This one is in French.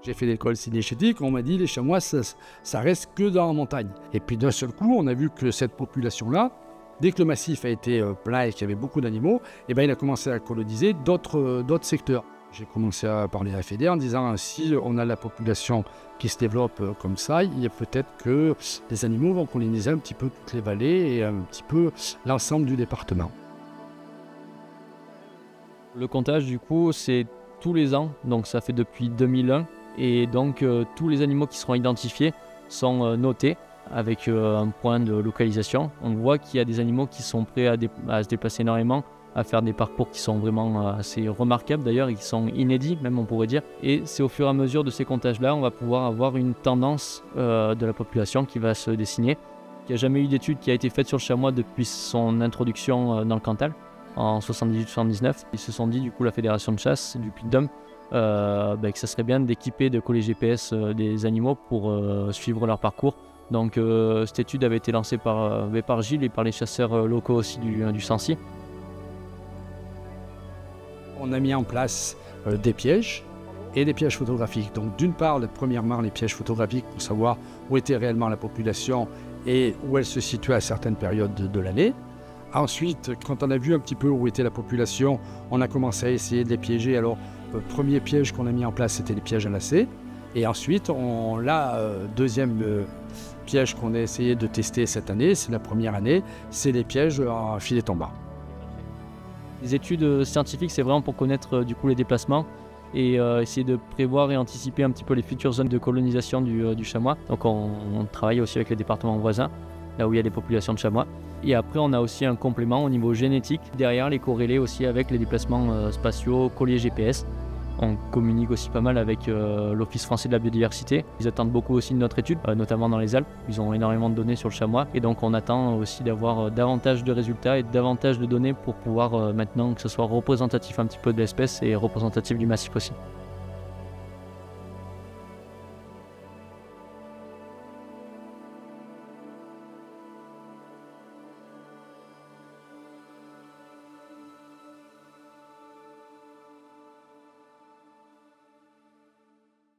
J'ai fait l'école cynégétique, on m'a dit les chamois, ça reste que dans la montagne. Et puis d'un seul coup, on a vu que cette population-là, dès que le massif a été plein et qu'il y avait beaucoup d'animaux, eh ben, il a commencé à coloniser d'autres secteurs. J'ai commencé à parler à la Fédé en disant si on a la population qui se développe comme ça, il y a peut-être que les animaux vont coloniser un petit peu toutes les vallées et un petit peu l'ensemble du département. Le comptage, du coup, c'est tous les ans, donc ça fait depuis 2001. Et donc tous les animaux qui seront identifiés sont notés avec un point de localisation. On voit qu'il y a des animaux qui sont prêts à se déplacer énormément, à faire des parcours qui sont vraiment assez remarquables d'ailleurs et qui sont inédits même on pourrait dire. Et c'est au fur et à mesure de ces comptages-là, on va pouvoir avoir une tendance de la population qui va se dessiner. Il n'y a jamais eu d'étude qui a été faite sur le chamois depuis son introduction dans le Cantal en 78-79. Ils se sont dit, du coup, la fédération de chasse du Puy-de-Dôme, que ça serait bien d'équiper de collets GPS des animaux pour suivre leur parcours. Donc cette étude avait été lancée par Gilles et par les chasseurs locaux aussi du Sancy. On a mis en place des pièges et des pièges photographiques. Donc d'une part, premièrement, les pièges photographiques pour savoir où était réellement la population et où elle se situait à certaines périodes de l'année. Ensuite, quand on a vu un petit peu où était la population, on a commencé à essayer de les piéger. Alors, le premier piège qu'on a mis en place, c'était les pièges à lacets. Et ensuite, deuxième piège qu'on a essayé de tester cette année, c'est la première année, c'est les pièges en filet tombant. Les études scientifiques, c'est vraiment pour connaître du coup les déplacements et essayer de prévoir et anticiper un petit peu les futures zones de colonisation du chamois. Donc on travaille aussi avec les départements voisins, là où il y a des populations de chamois. Et après, on a aussi un complément au niveau génétique, derrière les corrélés aussi avec les déplacements spatiaux, colliers GPS. On communique aussi pas mal avec l'Office français de la biodiversité. Ils attendent beaucoup aussi de notre étude, notamment dans les Alpes. Ils ont énormément de données sur le chamois. Et donc on attend aussi d'avoir davantage de résultats et davantage de données pour pouvoir maintenant que ce soit représentatif un petit peu de l'espèce et représentatif du massif aussi.